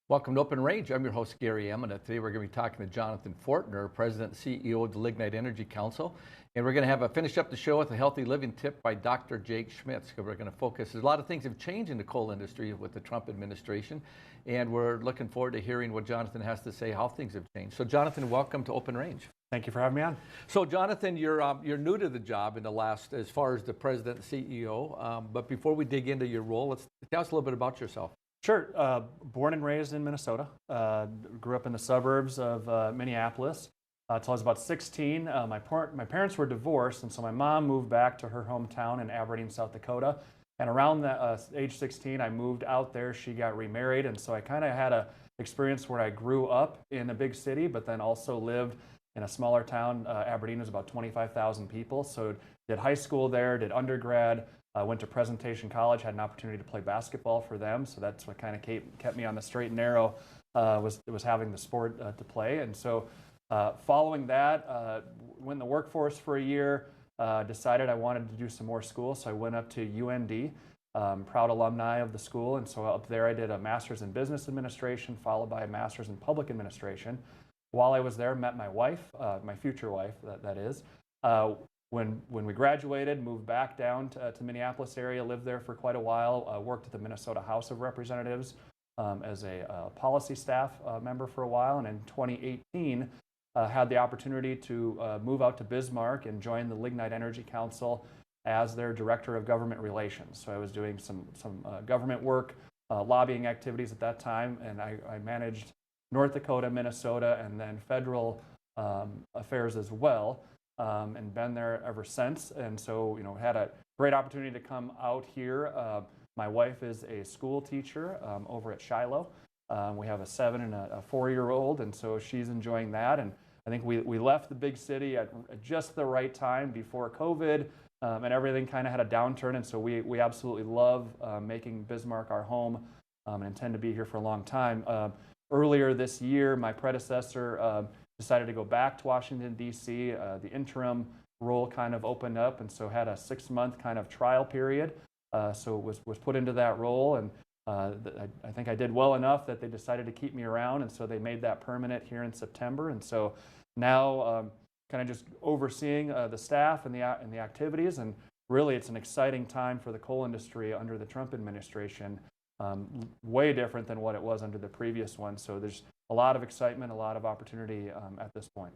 Welcome to Open Range. I'm your host, Gary Emineth. Today we're going to be talking to Jonathan Fortner, President and CEO of the Lignite Energy Council. And we're going to finish up the show with a healthy living tip by Dr. Jake Schmitz. We're going to focus. A lot of things have changed in the coal industry with the Trump administration. And we're looking forward to hearing what Jonathan has to say, how things have changed. So Jonathan, welcome to Open Range. Thank you for having me on. So Jonathan, you're new to the job in the last, as far as the President and CEO. But before we dig into your role, let's tell us a little bit about yourself. Sure. Born and raised in Minnesota. Grew up in the suburbs of Minneapolis until I was about 16. My parents were divorced, and so my mom moved back to her hometown in Aberdeen, South Dakota. And around age 16, I moved out there. She got remarried, and so I kind of had an experience where I grew up in a big city, but then also lived in a smaller town. Aberdeen is about 25,000 people. So did high school there, did undergrad, went to Presentation College, had an opportunity to play basketball for them. So that's what kind of kept me on the straight and narrow, was having the sport to play. And so following that, went in the workforce for a year, decided I wanted to do some more school. So I went up to UND, proud alumni of the school. And so up there I did a master's in business administration, followed by a master's in public administration. While I was there, met my wife, my future wife, that is. When we graduated, moved back down to Minneapolis area, lived there for quite a while, worked at the Minnesota House of Representatives as a policy staff member for a while, and in 2018 had the opportunity to move out to Bismarck and join the Lignite Energy Council as their Director of Government Relations. So I was doing some government work, lobbying activities at that time, and I managed North Dakota, Minnesota, and then federal affairs as well. And been there ever since. And so, had a great opportunity to come out here. My wife is a school teacher over at Shiloh. We have a 7 and a 4-year-old, and so she's enjoying that. And I think we left the big city at just the right time before COVID, and everything kind of had a downturn. And so we absolutely love making Bismarck our home, and intend to be here for a long time. Earlier this year, my predecessor decided to go back to Washington, D.C. The interim role kind of opened up, and so had a 6-month kind of trial period. So was put into that role, and I think I did well enough that they decided to keep me around, and so they made that permanent here in September. And so now kind of just overseeing the staff and the activities, and really it's an exciting time for the coal industry under the Trump administration. Way different than what it was under the previous one. So there's a lot of excitement, a lot of opportunity at this point.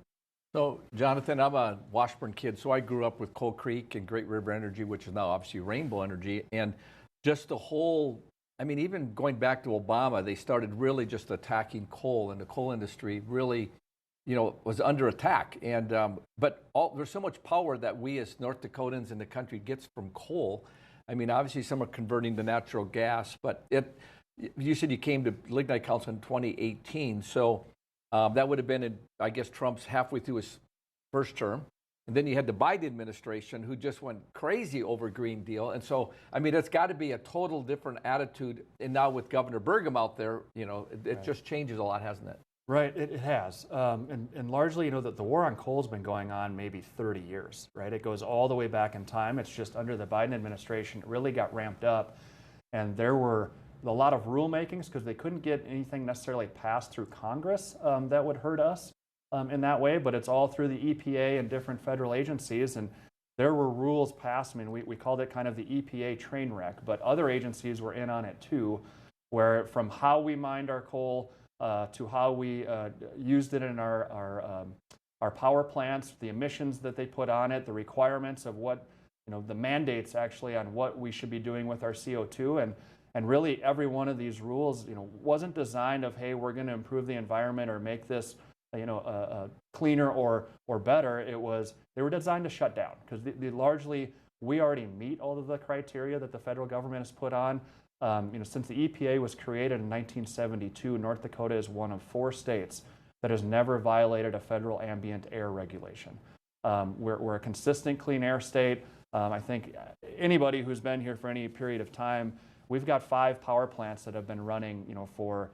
So, Jonathan, I'm a Washburn kid, so I grew up with Coal Creek and Great River Energy, which is now obviously Rainbow Energy. And just the whole, even going back to Obama, they started really just attacking coal, and the coal industry really, was under attack. And but there's so much power that we as North Dakotans in the country gets from coal. Obviously some are converting to natural gas, but you said you came to Lignite Council in 2018, so that would have been, I guess, Trump's halfway through his first term. And then you had the Biden administration who just went crazy over Green Deal. And so, it's got to be a total different attitude. And now with Governor Burgum out there, it Right. just changes a lot, hasn't it? Right, it has. And largely, that the war on coal has been going on maybe 30 years, right? It goes all the way back in time. It's just under the Biden administration, it really got ramped up. And there were a lot of rulemakings because they couldn't get anything necessarily passed through Congress that would hurt us in that way. But it's all through the EPA and different federal agencies. And there were rules passed. We called it kind of the EPA train wreck, but other agencies were in on it too, where from how we mined our coal, to how we used it in our power plants, the emissions that they put on it, the requirements of what, the mandates actually on what we should be doing with our CO2. And really every one of these rules, wasn't designed of, hey, we're going to improve the environment or make this, cleaner or better. They were designed to shut down because largely we already meet all of the criteria that the federal government has put on. Since the EPA was created in 1972, North Dakota is one of 4 states that has never violated a federal ambient air regulation. We're a consistent clean air state. I think anybody who's been here for any period of time, we've got 5 power plants that have been running, for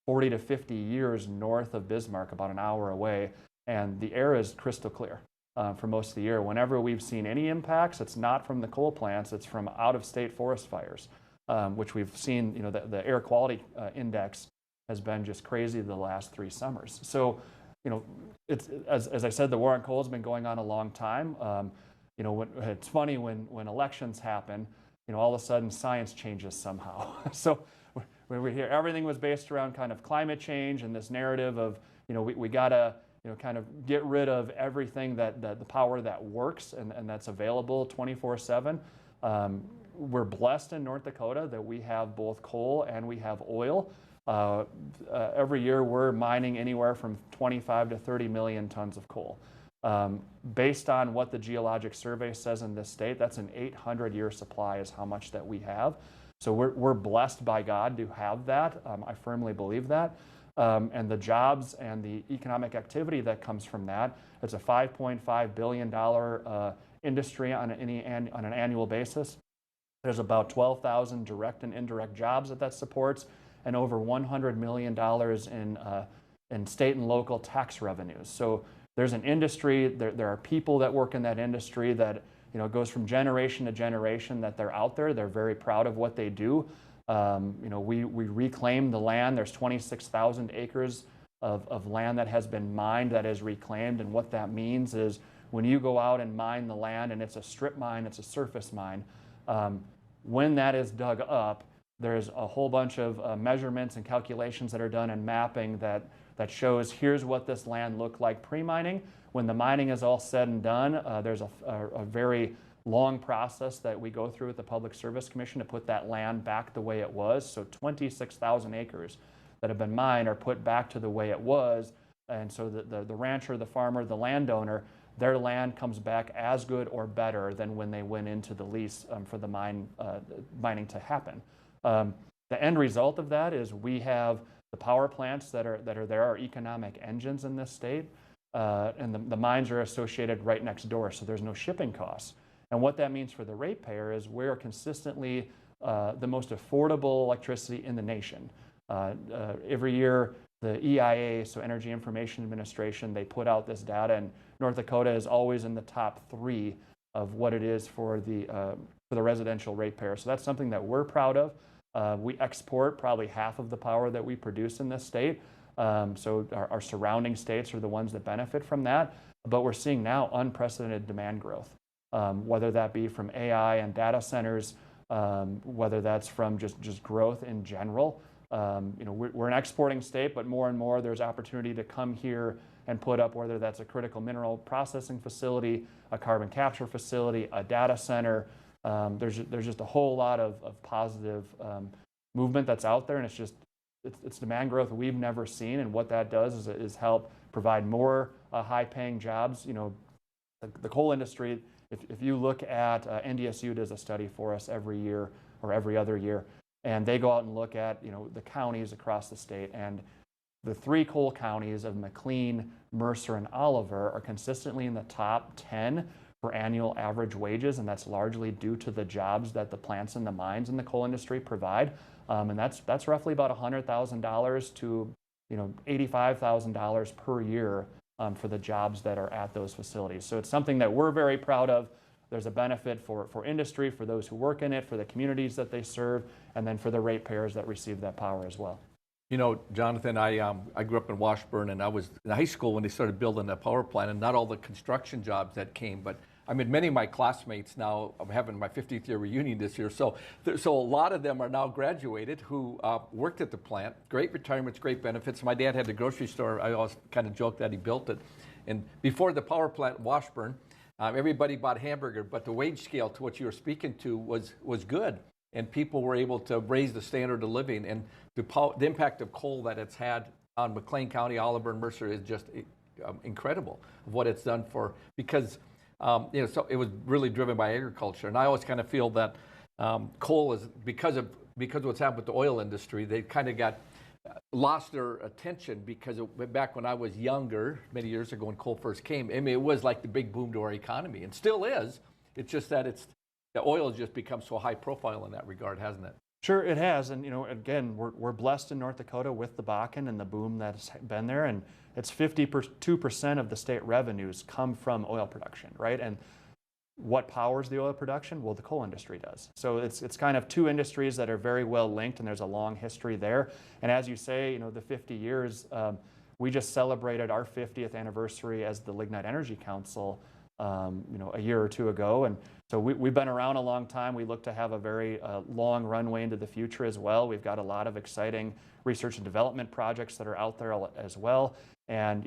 40 to 50 years north of Bismarck, about an hour away, and the air is crystal clear for most of the year. Whenever we've seen any impacts, it's not from the coal plants, it's from out-of-state forest fires. Which we've seen, the air quality index has been just crazy the last 3 summers. So, it's as I said, the war on coal has been going on a long time. It's funny when elections happen, all of a sudden science changes somehow. So when we hear everything was based around kind of climate change and this narrative of, we gotta, kind of get rid of everything that the power that works and that's available 24/7. We're blessed in North Dakota that we have both coal and we have oil. Every year we're mining anywhere from 25 to 30 million tons of coal. Based on what the Geologic Survey says in this state, that's an 800-year supply is how much that we have. So we're blessed by God to have that. I firmly believe that. And the jobs and the economic activity that comes from that, it's a $5.5 billion industry on an annual basis. There's about 12,000 direct and indirect jobs that supports, and over $100 million in state and local tax revenues. So there's an industry, there are people that work in that industry that goes from generation to generation that they're out there. They're very proud of what they do. We reclaim the land. There's 26,000 acres of land that has been mined that is reclaimed. And what that means is when you go out and mine the land, and it's a strip mine, it's a surface mine, when that is dug up, there's a whole bunch of measurements and calculations that are done and mapping that shows here's what this land looked like pre-mining. When the mining is all said and done, there's a very long process that we go through with the Public Service Commission to put that land back the way it was. So 26,000 acres that have been mined are put back to the way it was. And so the rancher, the farmer, the landowner, their land comes back as good or better than when they went into the lease for the mining to happen. The end result of that is we have the power plants that are there are economic engines in this state, and the mines are associated right next door, so there's no shipping costs. And what that means for the ratepayer is we're consistently the most affordable electricity in the nation. Every year, the EIA, so Energy Information Administration, they put out this data, and North Dakota is always in the top 3 of what it is for the residential ratepayer. So that's something that we're proud of. We export probably half of the power that we produce in this state. So our surrounding states are the ones that benefit from that. But we're seeing now unprecedented demand growth, whether that be from AI and data centers, whether that's from just growth in general. We're an exporting state, but more and more there's opportunity to come here and put up, whether that's a critical mineral processing facility, a carbon capture facility, a data center. There's just a whole lot of positive movement that's out there, and it's demand growth we've never seen. And what that does is help provide more high-paying jobs. The coal industry. If you look at NDSU does a study for us every year or every other year, and they go out and look at the counties across the state, and the 3 coal counties of McLean, Mercer, and Oliver are consistently in the top 10 for annual average wages, and that's largely due to the jobs that the plants and the mines in the coal industry provide. And that's roughly about $100,000 to $85,000 per year for the jobs that are at those facilities. So it's something that we're very proud of. There's a benefit for industry, for those who work in it, for the communities that they serve, and then for the ratepayers that receive that power as well. Jonathan, I grew up in Washburn, and I was in high school when they started building the power plant, and not all the construction jobs that came, but many of my classmates now, I'm having my 50th year reunion this year, so a lot of them are now graduated who worked at the plant. Great retirements, great benefits. My dad had the grocery store. I always kind of joke that he built it. And before the power plant in Washburn, everybody bought hamburger, but the wage scale to what you were speaking to was good. And people were able to raise the standard of living. And the impact of coal that it's had on McLean County, Oliver, and Mercer is just incredible of what it's done because so it was really driven by agriculture. And I always kind of feel that coal is, because of what's happened with the oil industry, they kind of lost their attention because back when I was younger, many years ago when coal first came, it was like the big boom to our economy, and still is. It's just that the oil has just become so high profile in that regard, hasn't it? Sure, it has. And, again, we're blessed in North Dakota with the Bakken and the boom that's been there. And it's 52% of the state revenues come from oil production, right? And What powers the oil production? Well, the coal industry does. So it's kind of two industries that are very well linked, and there's a long history there. And as you say, the 50 years, we just celebrated our 50th anniversary as the Lignite Energy Council, a year or two ago. And so we've been around a long time. We look to have a very long runway into the future as well. We've got a lot of exciting research and development projects that are out there as well. And,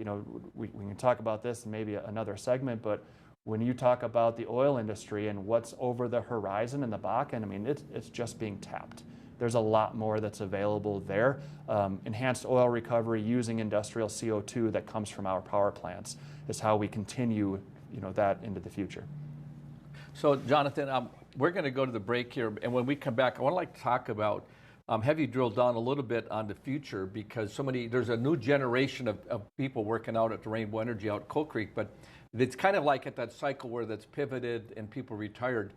we can talk about this in maybe another segment, but when you talk about the oil industry and what's over the horizon in the Bakken, I mean, it's just being tapped. There's a lot more that's available there. Enhanced oil recovery using industrial CO2 that comes from our power plants is how we continue, that into the future. So, Jonathan, we're going to go to the break here, and when we come back, I want to talk about have you drill down a little bit on the future, because there's a new generation of people working out at the Rainbow Energy out at Coal Creek, but it's kind of like at that cycle where that's pivoted and people retired.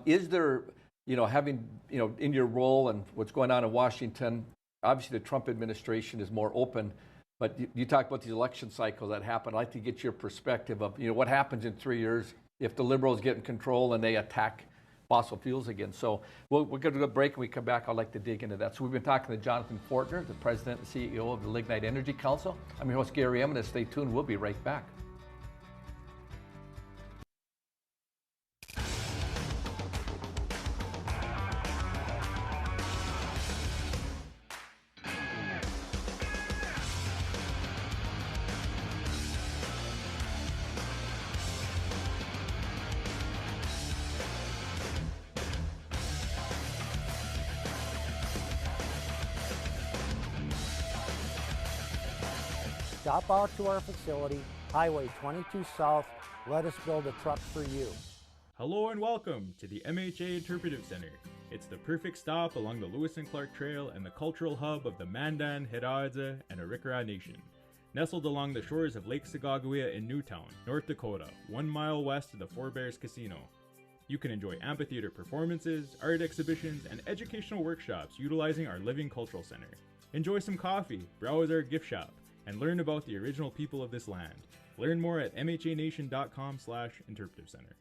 Is there, having, in your role and what's going on in Washington, obviously the Trump administration is more open, but you talk about these election cycles that happen. I'd like to get your perspective of, what happens in 3 years if the liberals get in control and they attack fossil fuels again. So we're going to go break, and we come back. I'd like to dig into that. So we've been talking to Jonathan Fortner, the president and CEO of the Lignite Energy Council. I'm your host, Gary Emineth. Stay tuned. We'll be right back. Stop out to our facility, Highway 22 South. Let us build a truck for you. Hello and welcome to the MHA Interpretive Center. It's the perfect stop along the Lewis and Clark Trail and the cultural hub of the Mandan, Hidatsa, and Arikara Nation. Nestled along the shores of Lake Sagagawea in Newtown, North Dakota, 1 mile west of the Four Bears Casino. You can enjoy amphitheater performances, art exhibitions, and educational workshops utilizing our living cultural center. Enjoy some coffee, browse our gift shop, and learn about the original people of this land. Learn more at mhanation.com/interpretive center.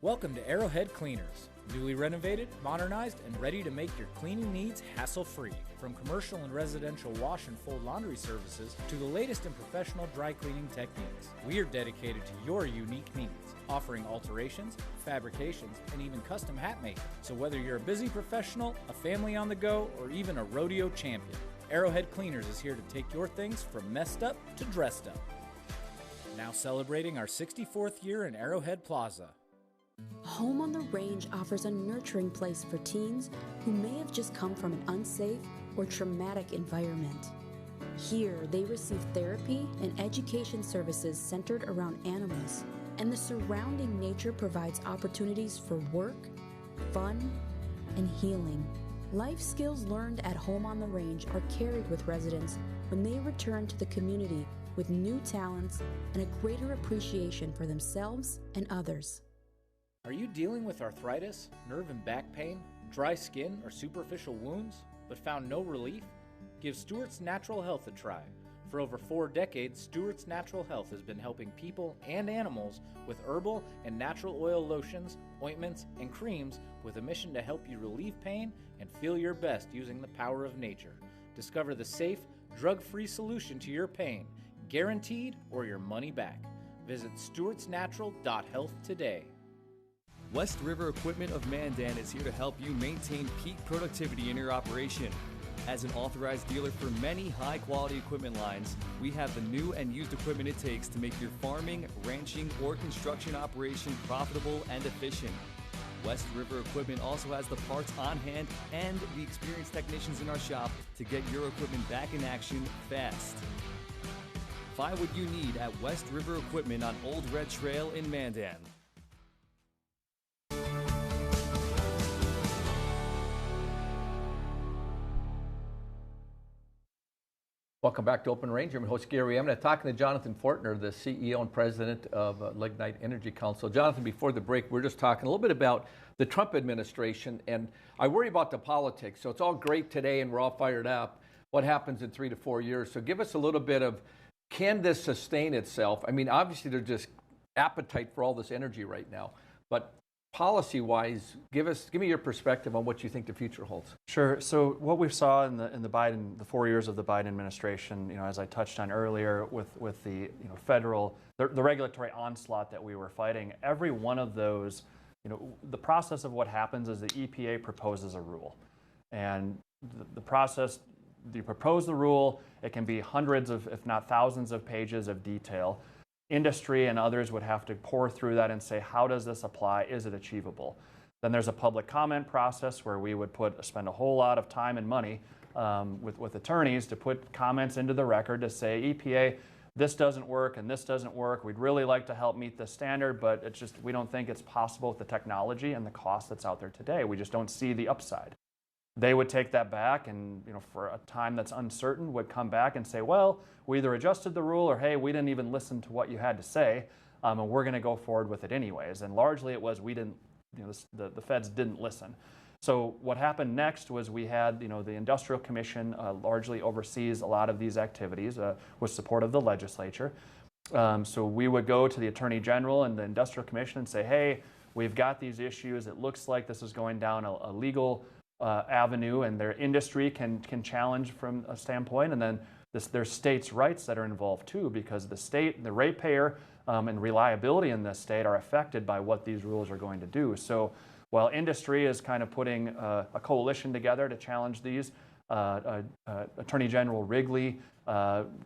Welcome to Arrowhead Cleaners. Newly renovated, modernized, and ready to make your cleaning needs hassle-free. From commercial and residential wash and fold laundry services to the latest in professional dry cleaning techniques, we are dedicated to your unique needs, offering alterations, fabrications, and even custom hat making. So whether you're a busy professional, a family on the go, or even a rodeo champion, Arrowhead Cleaners is here to take your things from messed up to dressed up. Now celebrating our 64th year in Arrowhead Plaza. Home on the Range offers a nurturing place for teens who may have just come from an unsafe or traumatic environment. Here, they receive therapy and education services centered around animals, and the surrounding nature provides opportunities for work, fun, and healing. Life skills learned at Home on the Range are carried with residents when they return to the community with new talents and a greater appreciation for themselves and others. Are you dealing with arthritis, nerve and back pain, dry skin, or superficial wounds, but found no relief? Give Stewart's Natural Health a try. For over 4 decades, Stewart's Natural Health has been helping people and animals with herbal and natural oil lotions, ointments, and creams with a mission to help you relieve pain and feel your best using the power of nature. Discover the safe, drug-free solution to your pain, guaranteed or your money back. Visit stewartsnatural.health today. West River Equipment of Mandan is here to help you maintain peak productivity in your operation. As an authorized dealer for many high-quality equipment lines, we have the new and used equipment it takes to make your farming, ranching, or construction operation profitable and efficient. West River Equipment also has the parts on hand and the experienced technicians in our shop to get your equipment back in action fast. Find what you need at West River Equipment on Old Red Trail in Mandan. Welcome back to Open Range. I'm your host, Gary Emineth, talking to Jonathan Fortner, the CEO and president of Lignite Energy Council. Jonathan, before the break, we're just talking a little bit about the Trump administration, and I worry about the politics. So it's all great today, and we're all fired up. What happens in 3 to 4 years? So give us a little bit of, can this sustain itself? I mean, obviously, there's just appetite for all this energy right now. But policy-wise, give me your perspective on what you think the future holds. Sure. So what we saw in the 4 years of the Biden administration, as I touched on earlier, with the federal the regulatory onslaught that we were fighting, every one of those, the process of what happens is the EPA proposes a rule, and the process, you propose the rule, it can be hundreds of, if not thousands of pages of detail. Industry and others would have to pour through that and say, how does this apply? Is it achievable? Then there's a public comment process where we would spend a whole lot of time and money with attorneys to put comments into the record to say, EPA, this doesn't work and this doesn't work. We'd really like to help meet the standard, but it's just, we don't think it's possible with the technology and the cost that's out there today. We just don't see the upside. They would take that back and, for a time that's uncertain, would come back and say, well, we either adjusted the rule or, hey, we didn't even listen to what you had to say, and we're going to go forward with it anyways. And largely it was we didn't, the feds didn't listen. So what happened next was we had, the Industrial Commission largely oversees a lot of these activities with support of the legislature. So we would go to the Attorney General and the Industrial Commission and say, hey, we've got these issues. It looks like this is going down a legal avenue, and their industry can challenge from a standpoint, and then there's states' rights that are involved too, because the state, the ratepayer, and reliability in this state are affected by what these rules are going to do. So while industry is kind of putting a coalition together to challenge these, Attorney General Wrigley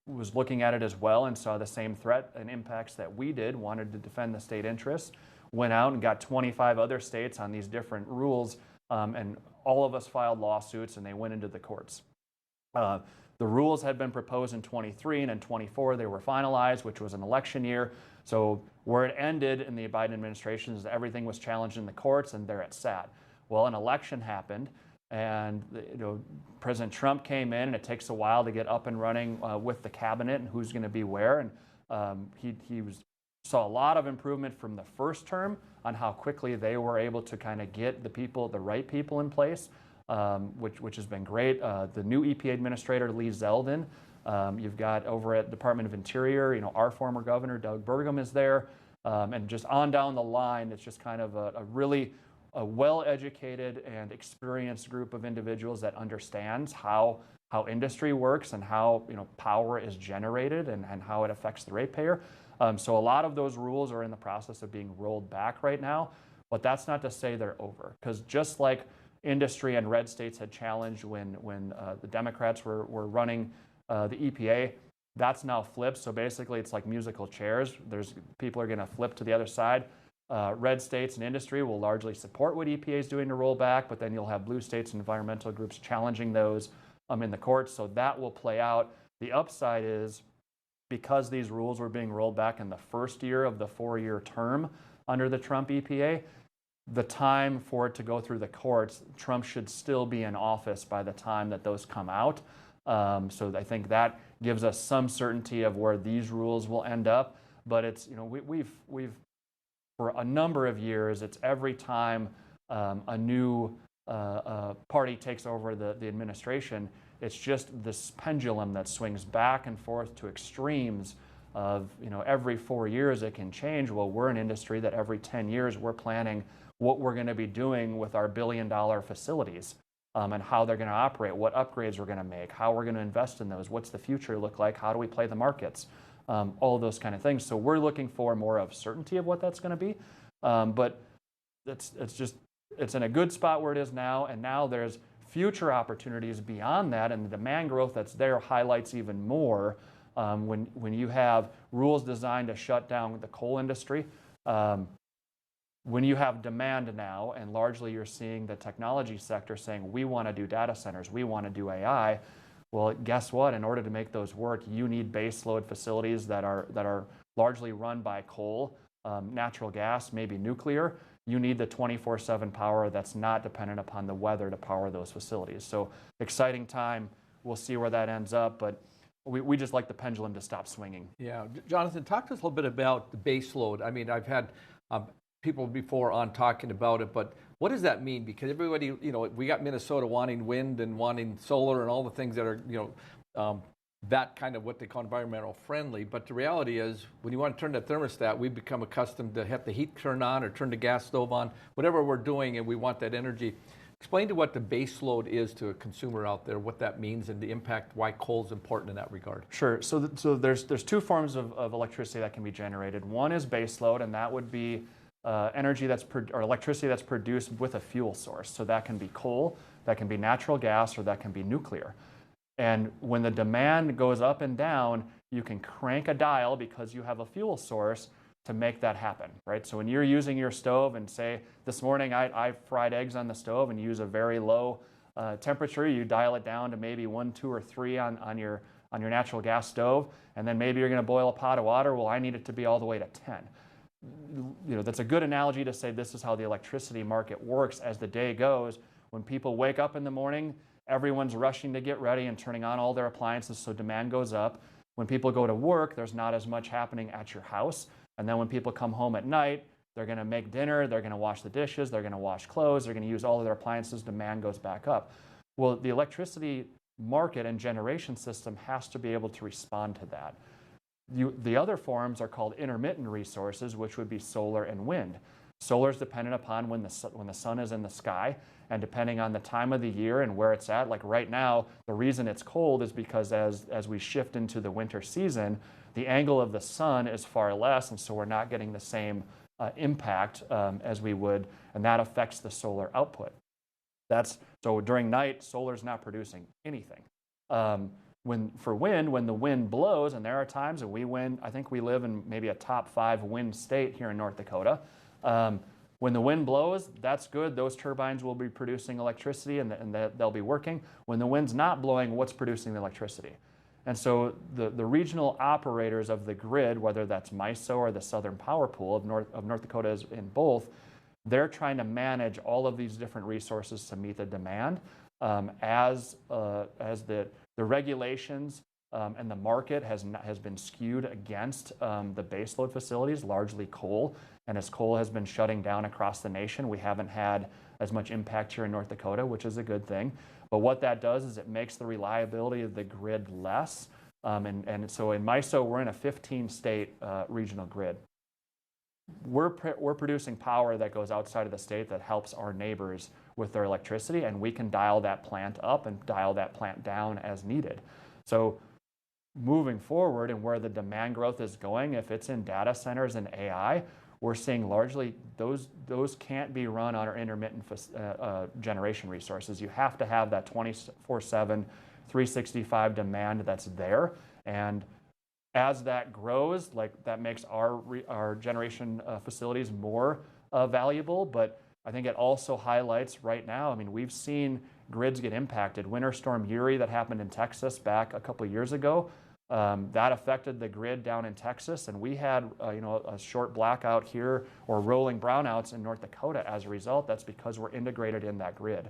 was looking at it as well and saw the same threat and impacts that we did, wanted to defend the state interests, went out and got 25 other states on these different rules, and all of us filed lawsuits, and they went into the courts. The rules had been proposed in 23, and in 24 they were finalized, which was an election year. So where it ended in the Biden administration is everything was challenged in the courts, and there it sat. Well, an election happened, and President Trump came in, and it takes a while to get up and running with the cabinet and who's going to be where. And he saw a lot of improvement from the first term on how quickly they were able to kind of get the right people in place, which has been great. The new EPA administrator, Lee Zeldin, you've got over at Department of Interior, our former governor, Doug Burgum, is there. And just on down the line, it's just kind of a really well-educated and experienced group of individuals that understands how industry works and how power is generated and how it affects the ratepayer. So a lot of those rules are in the process of being rolled back right now, but that's not to say they're over, because just like industry and red states had challenged when the Democrats were running the EPA, that's now flipped. So basically it's like musical chairs. People are going to flip to the other side. Red states and industry will largely support what EPA is doing to roll back, but then you'll have blue states and environmental groups challenging those in the courts. So that will play out. The upside is, because these rules were being rolled back in the first year of the 4-year term under the Trump EPA, the time for it to go through the courts, Trump should still be in office by the time that those come out. So I think that gives us some certainty of where these rules will end up. But it's, we've for a number of years, it's every time a new party takes over the administration, it's just this pendulum that swings back and forth to extremes of, every 4 years it can change. Well, we're an industry that every 10 years we're planning what we're going to be doing with our billion-dollar facilities, and how they're going to operate, what upgrades we're going to make, how we're going to invest in those, what's the future look like, how do we play the markets, all those kind of things. So we're looking for more of certainty of what that's going to be, but it's in a good spot where it is now, and now there's future opportunities beyond that, and the demand growth that's there highlights even more when you have rules designed to shut down the coal industry. When you have demand now, and largely you're seeing the technology sector saying, we want to do data centers, we want to do AI, well, guess what? In order to make those work, you need baseload facilities that are largely run by coal, natural gas, maybe nuclear. You need the 24/7 power that's not dependent upon the weather to power those facilities. So exciting time. We'll see where that ends up, but we just like the pendulum to stop swinging. Yeah, Jonathan, talk to us a little bit about the base load. I mean, I've had people before on talking about it, but what does that mean? Because everybody, we got Minnesota wanting wind and wanting solar and all the things that are, that kind of what they call environmental friendly. But the reality is, when you want to turn the thermostat, we become accustomed to have the heat turn on or turn the gas stove on, whatever we're doing, and we want that energy. Explain to what the base load is to a consumer out there, what that means, and the impact, why coal is important in that regard. Sure. So there's two forms of electricity that can be generated. One is base load, and that would be energy or electricity that's produced with a fuel source. So that can be coal, that can be natural gas, or that can be nuclear. And when the demand goes up and down, you can crank a dial because you have a fuel source to make that happen, right? So when you're using your stove and say, this morning I fried eggs on the stove and use a very low temperature, you dial it down to maybe 1, 2, or 3 on your natural gas stove, and then maybe you're gonna boil a pot of water. Well, I need it to be all the way to 10. You know, that's a good analogy to say this is how the electricity market works as the day goes. When people wake up in the morning, everyone's rushing to get ready and turning on all their appliances, so demand goes up. When people go to work, there's not as much happening at your house. And then when people come home at night, they're going to make dinner, they're going to wash the dishes, they're going to wash clothes, they're going to use all of their appliances, demand goes back up. Well, the electricity market and generation system has to be able to respond to that. The other forms are called intermittent resources, which would be solar and wind. Solar is dependent upon when the sun is in the sky, and depending on the time of the year and where it's at. Like right now, the reason it's cold is because as we shift into the winter season, the angle of the sun is far less, and so we're not getting the same impact as we would, and that affects the solar output. So during night, solar's not producing anything. For wind, when the wind blows, and there are times that we win, I think we live in maybe a top 5 wind state here in North Dakota. When the wind blows, that's good. Those turbines will be producing electricity and they'll be working. When the wind's not blowing, what's producing the electricity? And so the regional operators of the grid, whether that's MISO or the Southern Power Pool of North Dakota is in both, they're trying to manage all of these different resources to meet the demand as the regulations and the market has been skewed against the baseload facilities, largely coal. And as coal has been shutting down across the nation, we haven't had as much impact here in North Dakota, which is a good thing. But what that does is it makes the reliability of the grid less. And so in MISO, we're in a 15-state regional grid. We're producing power that goes outside of the state that helps our neighbors with their electricity, and we can dial that plant up and dial that plant down as needed. So moving forward and where the demand growth is going, if it's in data centers and AI, we're seeing largely those can't be run on our intermittent generation resources. You have to have that 24/7, 365 demand that's there. And as that grows, like that makes our generation facilities more valuable. But I think it also highlights right now, I mean, we've seen grids get impacted. Winter Storm Uri that happened in Texas back a couple of years ago, that affected the grid down in Texas, and we had a short blackout here or rolling brownouts in North Dakota as a result. That's because we're integrated in that grid.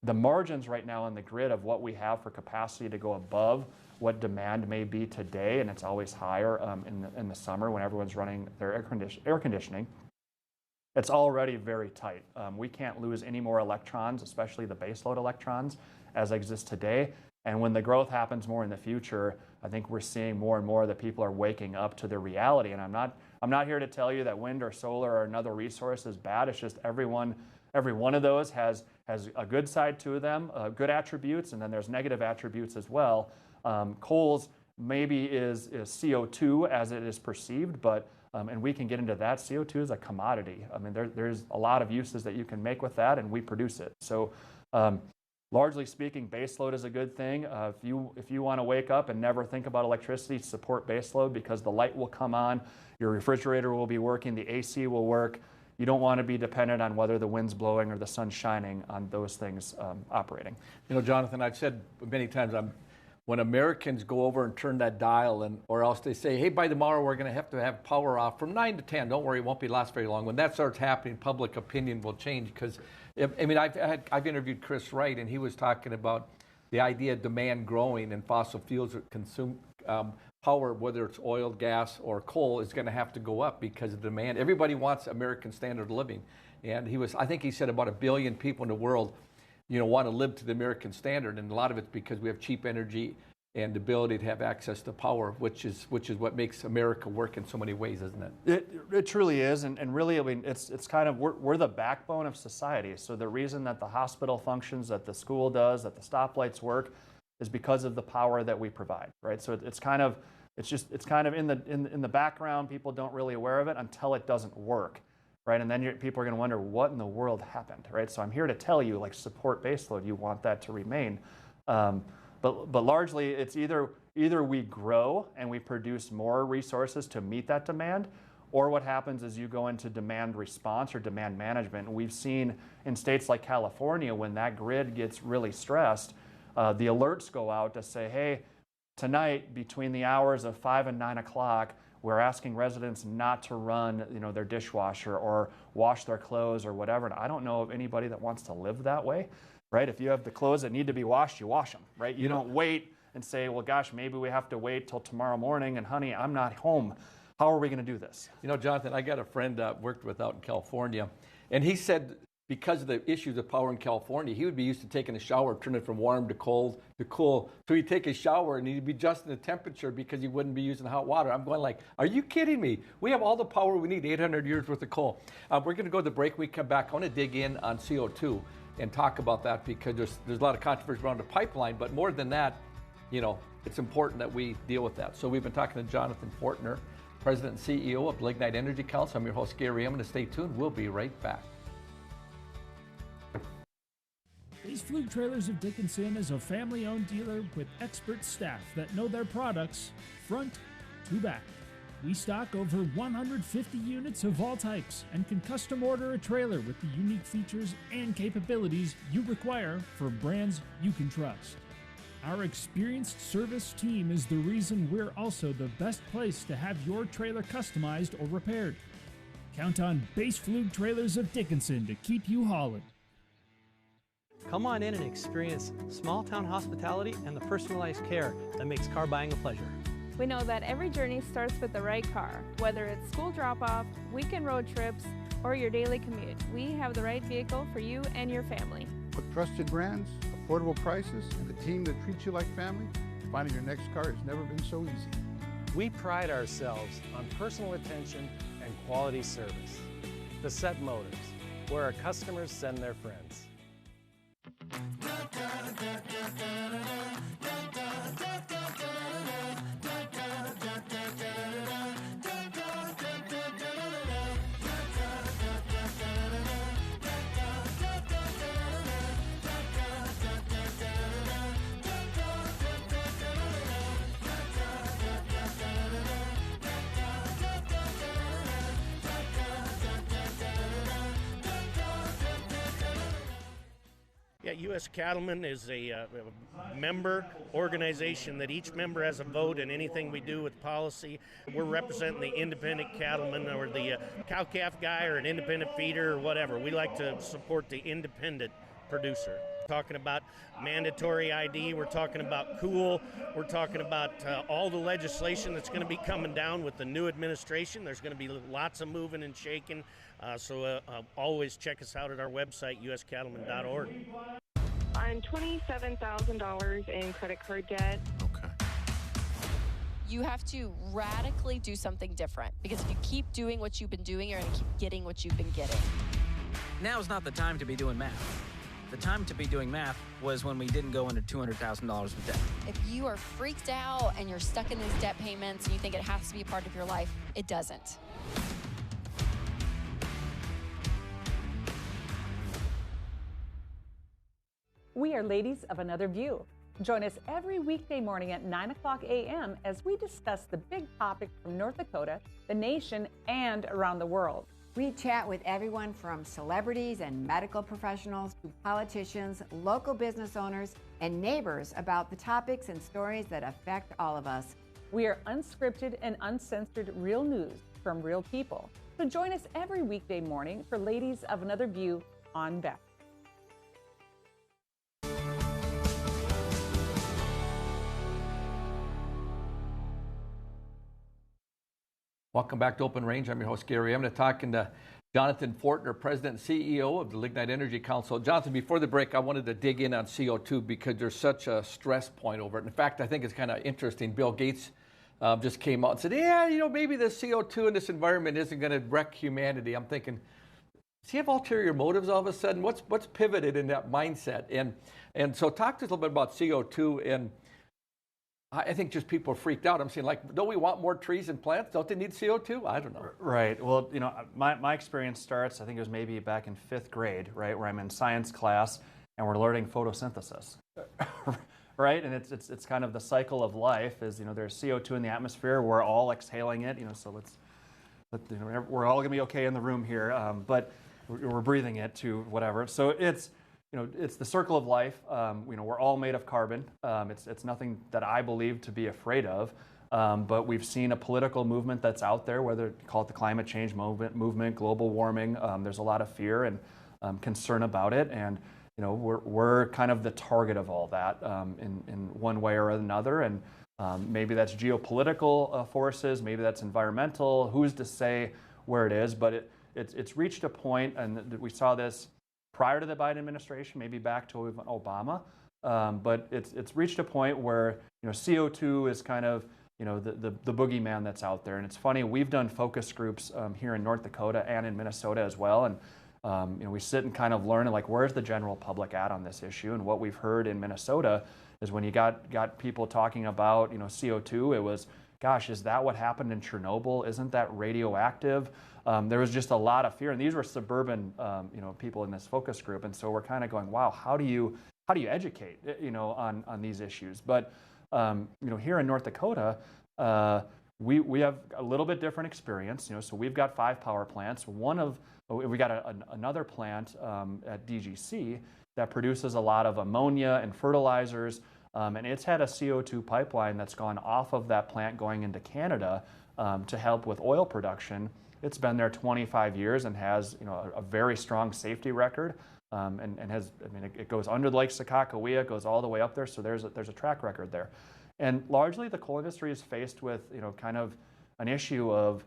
The margins right now on the grid of what we have for capacity to go above what demand may be today, and it's always higher in the summer when everyone's running their air conditioning, it's already very tight. We can't lose any more electrons, especially the baseload electrons, as exist today. And when the growth happens more in the future, I think we're seeing more and more that people are waking up to the reality. And I'm not here to tell you that wind or solar or another resource is bad. It's just every one of those has a good side to them, good attributes, and then there's negative attributes as well. Coal's maybe is CO2 as it is perceived, but and we can get into that. CO2 is a commodity. I mean, there's a lot of uses that you can make with that, and we produce it. So largely speaking, baseload is a good thing. If you want to wake up and never think about electricity, support baseload because the light will come on, your refrigerator will be working, the AC will work. You don't want to be dependent on whether the wind's blowing or the sun's shining on those things operating. You know, Jonathan, I've said many times, when Americans go over and turn that dial, or else they say, hey, by tomorrow we're going to have power off from 9 to 10. Don't worry, it won't last very long. When that starts happening, public opinion will change. Because, I mean, I've interviewed Chris Wright, and he was talking about the idea of demand growing and fossil fuels that consume power, whether it's oil, gas, or coal, is going to have to go up because of demand. Everybody wants American standard of living. And I think he said about 1 billion people in the world want to live to the American standard, and a lot of it's because we have cheap energy, and the ability to have access to power, which is what makes America work in so many ways, isn't it? It truly is, and really, I mean, it's kind of, we're the backbone of society. So the reason that the hospital functions, that the school does, that the stoplights work, is because of the power that we provide, right? So it's kind of in the background. People don't really aware of it until it doesn't work, right? And then people are going to wonder what in the world happened, right? So I'm here to tell you, like, support baseload. You want that to remain. But largely, it's either we grow and we produce more resources to meet that demand, or what happens is you go into demand response or demand management. And we've seen in states like California, when that grid gets really stressed, the alerts go out to say, hey, tonight between the hours of 5 and 9 o'clock, we're asking residents not to run, their dishwasher or wash their clothes or whatever. And I don't know of anybody that wants to live that way. Right? If you have the clothes that need to be washed, you wash them, right? You don't wait and say, well, gosh, maybe we have to wait till tomorrow morning, and honey, I'm not home. How are we going to do this? Jonathan, I got a friend worked with out in California, and he said because of the issues of power in California, he would be used to taking a shower, turning it from warm to cold to cool. So he'd take a shower and he'd be adjusting the temperature because he wouldn't be using hot water. I'm going like, are you kidding me? We have all the power we need, 800 years worth of coal. We're going to go to the break. We come back. I want to dig in on CO2 and talk about that because there's a lot of controversy around the pipeline, but more than that, it's important that we deal with that. So we've been talking to Jonathan Fortner, President and CEO of Lignite Energy Council. I'm your host, Gary Emineth. Stay tuned. We'll be right back. Baseload Trailers of Dickinson is a family-owned dealer with expert staff that know their products front to back. We stock over 150 units of all types and can custom order a trailer with the unique features and capabilities you require for brands you can trust. Our experienced service team is the reason we're also the best place to have your trailer customized or repaired. Count on Baseload Trailers of Dickinson to keep you hauling. Come on in and experience small-town hospitality and the personalized care that makes car buying a pleasure. We know that every journey starts with the right car. Whether it's school drop-off, weekend road trips, or your daily commute, we have the right vehicle for you and your family. With trusted brands, affordable prices, and a team that treats you like family, finding your next car has never been so easy. We pride ourselves on personal attention and quality service. Bassett Motors, where our customers send their friends. Yeah, U.S. Cattlemen is a member organization that each member has a vote in anything we do with policy. We're representing the independent cattleman or the cow-calf guy or an independent feeder or whatever. We like to support the independent producer. We're talking about mandatory ID, we're talking about cool, we're talking about all the legislation that's going to be coming down with the new administration. There's going to be lots of moving and shaking, so always check us out at our website, uscattleman.org. I'm $27,000 in credit card debt. Okay. You have to radically do something different, because if you keep doing what you've been doing, you're going to keep getting what you've been getting. Now's not the time to be doing math. The time to be doing math was when we didn't go into $200,000 of debt. If you are freaked out and you're stuck in these debt payments and you think it has to be a part of your life, it doesn't. We are Ladies of Another View. Join us every weekday morning at 9 o'clock a.m. as we discuss the big topics from North Dakota, the nation, and around the world. We chat with everyone from celebrities and medical professionals to politicians, local business owners, and neighbors about the topics and stories that affect all of us. We are unscripted and uncensored real news from real people. So join us every weekday morning for Ladies of Another View on Beth. Welcome back to Open Range. I'm your host, Gary. I'm talking to Jonathan Fortner, President and CEO of the Lignite Energy Council. Jonathan, before the break, I wanted to dig in on CO2 because there's such a stress point over it. In fact, I think it's kind of interesting. Bill Gates just came out and said, yeah, maybe the CO2 in this environment isn't going to wreck humanity. I'm thinking, does he have ulterior motives all of a sudden? What's pivoted in that mindset? And so talk to us a little bit about CO2. And I think just people are freaked out. I'm saying, don't we want more trees and plants? Don't they need CO2? I don't know. Right. Well, my experience starts, I think it was maybe back in 5th grade, right, where I'm in science class and we're learning photosynthesis, right? And it's kind of the cycle of life is, there's CO2 in the atmosphere. We're all exhaling it, so we're all going to be okay in the room here, but we're breathing it to whatever. So it's the circle of life. We're all made of carbon. It's nothing that I believe to be afraid of, but we've seen a political movement that's out there, whether you call it the climate change movement, global warming. There's a lot of fear and concern about it, and we're kind of the target of all that in one way or another. And maybe that's geopolitical forces, maybe that's environmental. Who's to say where it is? But it's reached a point, and we saw this prior to the Biden administration, maybe back to Obama, but it's reached a point where CO2 is kind of the boogeyman that's out there. And it's funny, we've done focus groups here in North Dakota and in Minnesota as well, and we sit and kind of learn where's the general public at on this issue. And what we've heard in Minnesota is when you got people talking about CO2, it was, gosh, is that what happened in Chernobyl? Isn't that radioactive? There was just a lot of fear, and these were suburban, people in this focus group, and so we're kind of going, wow, how do you educate, on these issues? But here in North Dakota, we have a little bit different experience. So we've got 5 power plants. We got another plant at DGC that produces a lot of ammonia and fertilizers, and it's had a CO2 pipeline that's gone off of that plant going into Canada to help with oil production. It's been there 25 years and has a very strong safety record, and has, it goes under the Lake Sakakawea, it goes all the way up there, so there's a track record there. And largely the coal industry is faced with kind of an issue of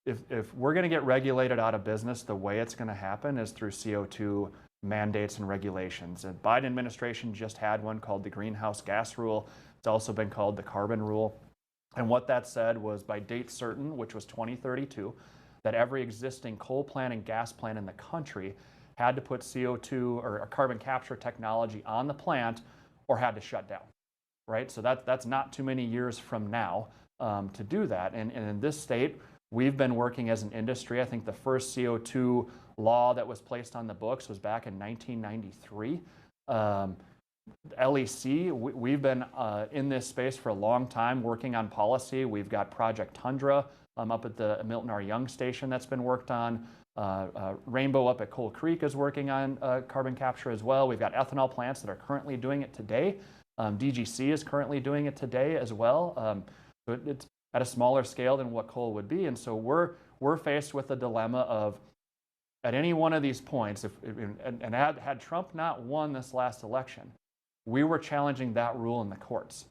if we're going to get regulated out of business, the way it's going to happen is through CO2 mandates and regulations. And Biden administration just had one called the greenhouse gas rule. It's also been called the carbon rule. And what that said was by date certain, which was 2032, that every existing coal plant and gas plant in the country had to put CO2 or carbon capture technology on the plant or had to shut down, right? So that's not too many years from now to do that. And in this state, we've been working as an industry. I think the first CO2 law that was placed on the books was back in 1993. LEC, we've been in this space for a long time working on policy. We've got Project Tundra up at the Milton R. Young station that's been worked on. Rainbow up at Coal Creek is working on carbon capture as well. We've got ethanol plants that are currently doing it today. DGC is currently doing it today as well. So it's at a smaller scale than what coal would be. And so we're faced with the dilemma of, at any one of these points, had Trump not won this last election, we were challenging that rule in the courts.